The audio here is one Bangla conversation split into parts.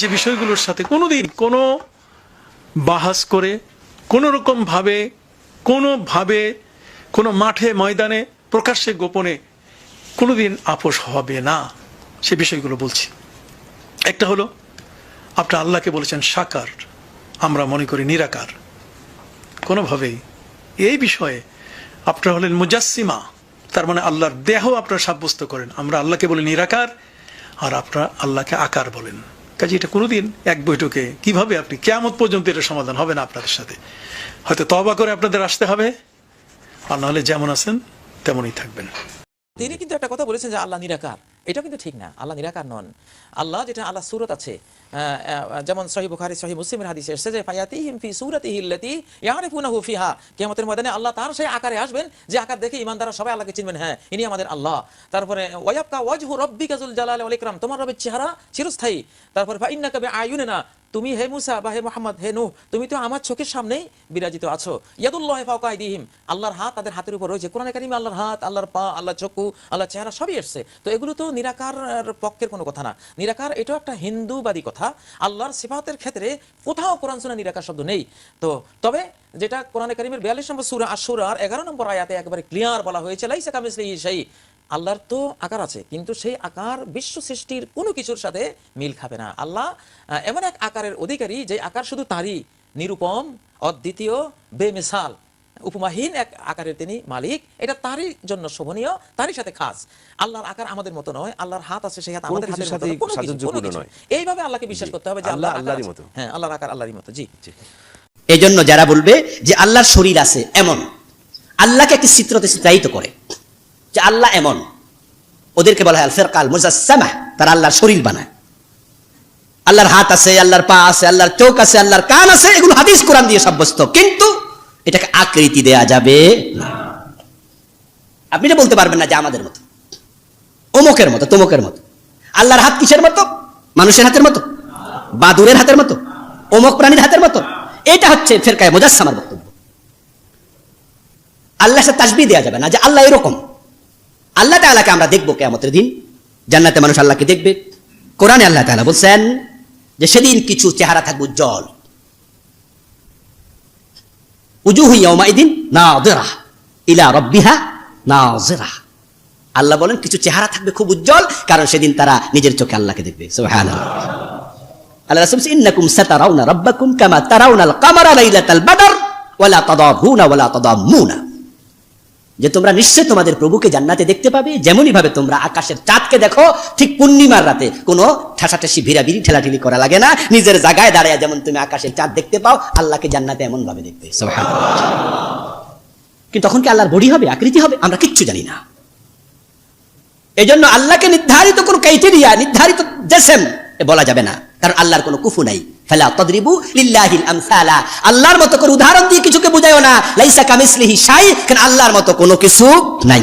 যে বিষয়গুলোর সাথে কোনোদিন কোনো বাহাস করে কোনোভাবে কোনো মাঠে ময়দানে প্রকাশ্যে গোপনে কোনোদিন আপোষ হবে না, সে বিষয়গুলো বলছি। একটা হলো, আপনি আল্লাহকে বলেছেন সাকার, আমরা মনে করি নিরাকার। কোনোভাবেই এই বিষয়ে আপনারা হলেন মুজাসসিমা, তার মানে আল্লাহর দেহ আপনারা সাব্যস্ত করেন। আমরা আল্লাহকে বলি নিরাকার, আর আপনারা আল্লাহকে আকার বলেন। কাজে এটা কোনোদিন এক বৈঠকে কিভাবে আপনি কিয়ামত পর্যন্ত এটা সমাধান হবে না আপনাদের সাথে। হয়তো তওবা করে আপনাদের আসতে হবে, আর নাহলে যেমন আছেন তেমনই থাকবেন। তিনি কিন্তু একটা কথা বলেছেন যে আল্লাহ নিরাকার, এটা কিন্তু ঠিক না। আল্লাহ নিরাকার নন। আল্লাহ যেটা আল্লাহ সূরত আছে, যেমন সহিহ বুখারী সহিহ মুসলিমের হাদিসে এসেছে যে ফায়াতিহিম ফি সূরাতিহি আল্লাতী ইয়ারিফুনাহু ফিহা, কিয়ামতের ময়দানে আল্লাহ তার সেই আকারে আসবেন যে আকার দেখে ঈমানদাররা সবাই আল্লাহকে চিনবেন, হ্যাঁ ইনি আমাদের আল্লাহ। তারপরে ওয়ায়াবকা ওয়াজহু রাব্বিকা যুল জালালি ওয়াল ইকরাম, তোমার রবের চেহারা চিরস্থায়ী। তারপরে ফাইন্নাকা বিআয়ুনিনা, তুমি হে মুসা বা হে মুহাম্মদ হে নূহ, তুমি তো আমার চোখের সামনেই বিরাজিত আছো। ইয়াদুল্লাহি ফাওকা আইদিহিম, আল্লাহর হাত তাদের হাতের উপর রয়েছে। কোরআনে কারিমে আল্লাহর হাত, আল্লাহর পা, আল্লাহর চক্ষু, আল্লাহর চেহারা সবই এসেছে। তো এগুলো তো নিরাকার পক্ষের কোনো কথা না। নিরাকার এটাও একটা হিন্দুবাদী কথা। আল্লাহর সিফাতের ক্ষেত্রে কোথাও কোরআন সুন্নাহ নিরাকার শব্দ নেই। তো তবে যেটা কোরআনে কারিমের 42 নম্বর সূরা আশ-শুরার 11 নম্বর আয়াতে একবারে ক্লিয়ার বলা হয়েছে, লাইসা কামিসলিহি শাই, আল্লাহর তো আকার আছে, কিন্তু সেই আকার বিশ্ব সৃষ্টির কোনো কিছুর সাথে মিল খাবে না। আল্লাহ এমন এক আকারের অধিকারী যে আকার শুধু তারই, নিরুপম, অদ্বিতীয়, বেমিসাল, উপমাহীন এক আকারের তিনি মালিক। এটা তারই জন্য শোভনীয়, তারই সাথে খাস। আল্লাহর আকার আমাদের মতো নয়, আল্লাহর হাত আছে, সেই হাত আমাদের হাতের মতো নয়। এইভাবে আল্লাহকে বিশ্বাস করতে হবে যে আল্লাহ আল্লাহরই মতো। হ্যাঁ, আল্লাহর আকার আল্লাহরই মতো। জি জি। এজন্য যারা বলবে যে আল্লাহর শরীর আছে, এমন আল্লাহকে একটি চিত্রতে চিত্রায়িত করে যে আল্লাহ এমন, ওদেরকে বলা হয় আল ফিরকাল মুজাসসামা, তারা আল্লাহর শরীর বানায়। আল্লাহর হাত আছে, আল্লাহর পা আছে, আল্লাহর চোখ আছে, আল্লাহর কান আছে, এগুলো হাদিস কোরআন দিয়ে সাব্যস্ত, কিন্তু এটাকে আকৃতি দেয়া যাবে না। আপনি এটা বলতে পারবেন না যে আমাদের মতো, অমুকের মতো, তমুকের মতো। আল্লাহর হাত কিসের মতো? মানুষের হাতের মতো, বাদুরের হাতের মতো, অমুক প্রাণীর হাতের মতো? এটা হচ্ছে ফিরকায়ে মুজাসসামার বক্তব্য। আল্লাহর সাথে তাসবিহ দেয়া যাবে না যে আল্লাহ এরকম। আল্লাহ তাআলাকে আমরা দেখবো কিয়ামতের দিন, জান্নাতে মানুষ আল্লাহকে দেখবে। কোরআনে আল্লাহ তাআলা বলছেন যে সেদিন কিছু চেহারা থাকবে উজ্জ্বল, উজুহু ইয়াউমাইদিন নাযিরা ইলা রাব্বিহা নাযিরা। আল্লাহ বলেন কিছু চেহারা থাকবে খুব উজ্জ্বল, কারণ সেদিন তারা নিজের চোখে আল্লাহকে দেখবে। সুবহানাল্লাহ। আল্লাহ রাসূল বলেন ইন্নাকুম সাতারাউনা রাব্বাকুম কামা তারাউনাল কামারা লাইলাতাল বদর ওয়ালা তাদাহুনা ওয়ালা তাদাম্মুনা, যে তোমরা নিশ্চয় তোমাদের প্রভুকে জান্নাতে দেখতে পাবে যেমনই ভাবে তোমরা আকাশের চাঁদকে দেখো। ঠিক পূর্ণিমার রাতে কোনো ঠাসাঠাসি ভিড়াভিড়ি ঠেলাঠেলি করা লাগে না, নিজের জায়গায় দাঁড়ায় যেমন তুমি আকাশের চাঁদ দেখতে পাও, আল্লাহকে জান্নাতে এমন ভাবে দেখতে। সুবহানাল্লাহ। কিন্তু তখন কি আল্লাহর বডি হবে, আকৃতি হবে? আমরা কিচ্ছু জানি না। এজন্য আল্লাহকে নির্ধারিত কোনো ক্রাইটেরিয়া, নির্ধারিত জিসম বলা যাবে না, কারণ আল্লাহর কোনো কুফু নাই। ফালা তাদরিবু লিল্লাহিল আমসালা, আল্লাহর মতো করে উদাহরণ দিয়ে কিছুকে বুঝায়ও না। লাইসা কামিসলিহি শাই, কারণ আল্লাহর মতো কোনো কিছু নাই।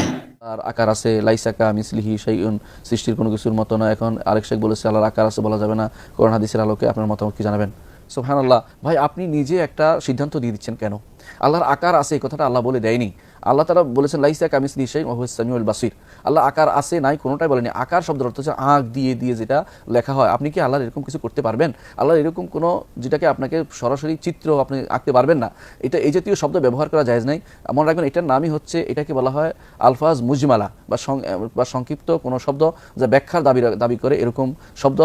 আর আকার আছে, লাইসা কামিসলিহি শাইউন, সৃষ্টির কোনো কিছুর মতো না। এখন আরেক শেখ বলেছে আল্লাহর আকার আছে, বলা যাবে না। কোরআন হাদিসের আলোকে আপনার মতামত কি জানাবেন? সুবহানাল্লাহ। ভাই, আপনি নিজে একটা সিদ্ধান্ত দিয়ে দিচ্ছেন কেন? আল্লাহর আকার আছে, এই কথাটা আল্লাহ বলে দেয়নি। আল্লাহ তাআলা বলেছেন লাইসা কামিসলিহি শাইউন ওয়া হুয়াস সামিউল বাসীর। আল্লাহ আকার আছে নাই কোনোটাই বলেনি। আকার শব্দের অর্থ হচ্ছে আঁক দিয়ে দিয়ে যেটা লেখা হয়। আপনি কি আল্লাহর এরকম কিছু করতে পারবেন? আল্লাহর এরকম কোনো যেটাকে আপনাকে সরাসরি চিত্র আপনি আঁকতে পারবেন না, এটা এই জাতীয় শব্দ ব্যবহার করা জায়েজ নাই। মনে রাখবেন এটার নামই হচ্ছে, এটাকে বলা হয় আলফাজ মুজমালা বা সংক্ষিপ্ত কোনো শব্দ যা ব্যাখ্যার দাবি করে। এরকম শব্দ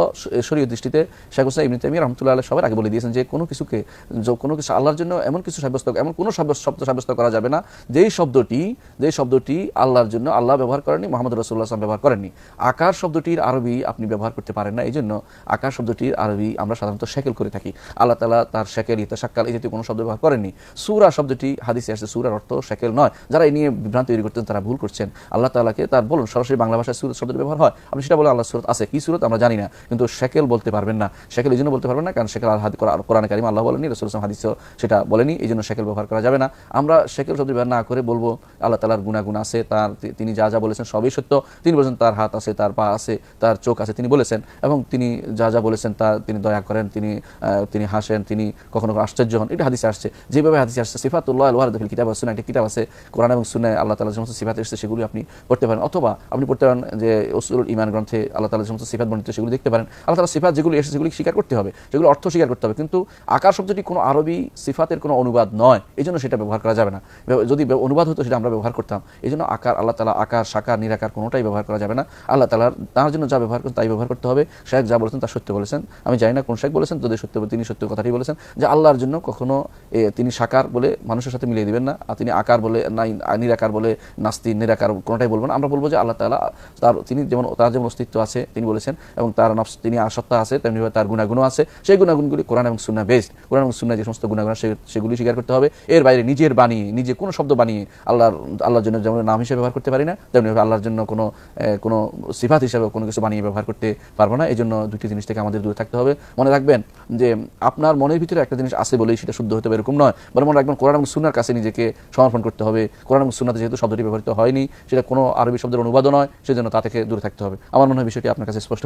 শরীয়ত দৃষ্টিতে শেখ হুসাইন ইবনে তাইমিয়া রাহমাতুল্লাহ আলাইহি সবার আগে বলে দিয়েছেন যে কোনো কিছু আল্লাহর জন্য এমন কিছু সাব্যস্ত, এমন কোনো শব্দ সাব্যস্ত করা যাবে না যেই শব্দটি আল্লাহর জন্য আল্লাহ ব্যবহার করেননি, মুহাম্মদ রাসূলুল্লাহ সাল্লাল্লাহু আলাইহি ওয়াসাল্লাম ব্যবহার করেননি। আকার শব্দটির আরবি আপনি ব্যবহার করতে পারেন না, এই জন্য আকার শব্দটির আরবি আমরা সাধারণত শেকেল করে থাকি। আল্লাহ তাআলা তার শেকেল, ইতাশাক্কাল এই জাতীয় কোনো শব্দ ব্যবহার করেননি। সূরা শব্দটি হাদিসে আসছে, সূরার অর্থ শেকেল নয়। যারা এই নিয়ে বিভ্রান্তি তৈরি করতেন তারা ভুল করছেন। আল্লাহ তাআলাকে তার বলুন সরাসরি বাংলা ভাষায় সূরা শব্দটি ব্যবহার হয়, আপনি সেটা বলে আল্লাহর সূরত আছে, কি সূরত আমরা জানি না, কিন্তু শেকেল বলতে পারবেন না। শেকেল এই জন্য বলতে পারবেন না কারণ শেকেল কোরআনে কারিমে আল্লাহ বলেনি, রাসূল সাল্লাল্লাহু আলাইহি ওয়াসাল্লাম হাদিসেও সেটা বলেনি, এই জন্য শেকেল ব্যবহার করা যাবে না। আমরা শেকেল শব্দ ব্যবহার না করে বলবো বলবো আল্লাহ তাআলার গুণাগুণ আছে, তার তিনি যা যা বলেছেন সবই সত্য। তিনি বলেছেন তার হাত আছে, তার পা আছে, তার চোখ আছে, তিনি বলেছেন, এবং তিনি যা যা বলেছেন তা তিনি দয়া করেন, তিনি হাসেন, তিনি কখনো আশ্চর্য হন। এটা হাদিসে আসছে, যেভাবে হাদিসে আসছে সিফাতুল্লাহ আল ওয়ারিদা ফিল কিতাব ওয়াস সুন্নাহ, একটা কিতাব আছে কোরআন এবং সুন্নাহে আল্লাহ তাআলার যে সমস্ত সিফাত এসেছে সেগুলি আপনি পড়তে পারেন, অথবা আপনি পড়তে পারেন যে উসুলুল ঈমান গ্রন্থে আল্লাহ তাআলার যে সমস্ত সিফাত বর্ণিত সেগুলি দেখতে পারেন। আল্লাহ তাআলার সিফাত যেগুলি এসেছে সেগুলি স্বীকার করতে হবে, সেগুলো অর্থ স্বীকার করতে হবে, কিন্তু আকার শব্দটি কোনো আরবি সিফাতের কোনো অনুবাদ নয়, এই জন্য সেটা ব্যবহার করা যাবে না। যদি অনুবাদ হতো সেটা আমরা ব্যবহার করতাম। এই জন্য আল্লাহ তাআলা আকার, সাকার, নিরাকার কোনোটাই ব্যবহার করা যাবে না। আল্লাহ তাআলার তার জন্য যা ব্যবহার করেন তাই ব্যবহার করতে হবে। শেখ যা বলেছেন তা সত্য বলেছেন, আমি জানি না কোন শেখ বলেছেন, যদি সত্য তিনি সত্য কথাটি বলেছেন যে আল্লাহর জন্য কখনো তিনি সাকার বলে মানুষের সাথে মিলিয়ে দিবেন না, আর তিনি আকার বলে নাই, নিরাকার বলে নাস্তি নিরাকার কোনোটাই বলবেন না। আমরা বলবো যে আল্লাহ তাআলা তিনি তার যেমন অস্তিত্ব আছে তিনি বলেছেন, এবং তার নফস তিনি সত্তা আছে, তেমনিভাবে তার গুণাগুণও আছে। সেই গুণাগুণগুলি কোরআন এবং সুন্নাহ বেসড। কোরআন এবং সুন্নাহ যে সমস্ত গুণাগুণ সেগুলি স্বীকার করতে হবে। এর বাইরে নিজের বানিয়ে নিজে কোনো শব্দ বানিয়ে আল্লাহর জন্য যেমন নাম হিসেবে ব্যবহার করতে পারি না, তেমনিভাবে আল্লাহর জন্য কোনো সিফাত হিসেবে কোনো কিছু বানিয়ে ব্যবহার করতে পারবো না। এই জন্য দুটি জিনিস থেকে আমাদের দূরে থাকতে হবে। মনে রাখবেন যে আপনার মনের ভিতরে একটা জিনিস আছে বলেই সেটা শুদ্ধ হতে হবে এরকম নয়, বরং মনে রাখবেন কোরআন এবং সুন্নাহর কাছে নিজেকে সমর্পণ করতে হবে। কোরআন এবং সুন্নাহতে যেহেতু শব্দটি ব্যবহৃত হয়নি, সেটা কোনো আরবি শব্দের অনুবাদও নয়, সেজন্য তা থেকে দূরে থাকতে হবে। আমার মনে হয় বিষয়টি আপনার কাছে স্পষ্ট।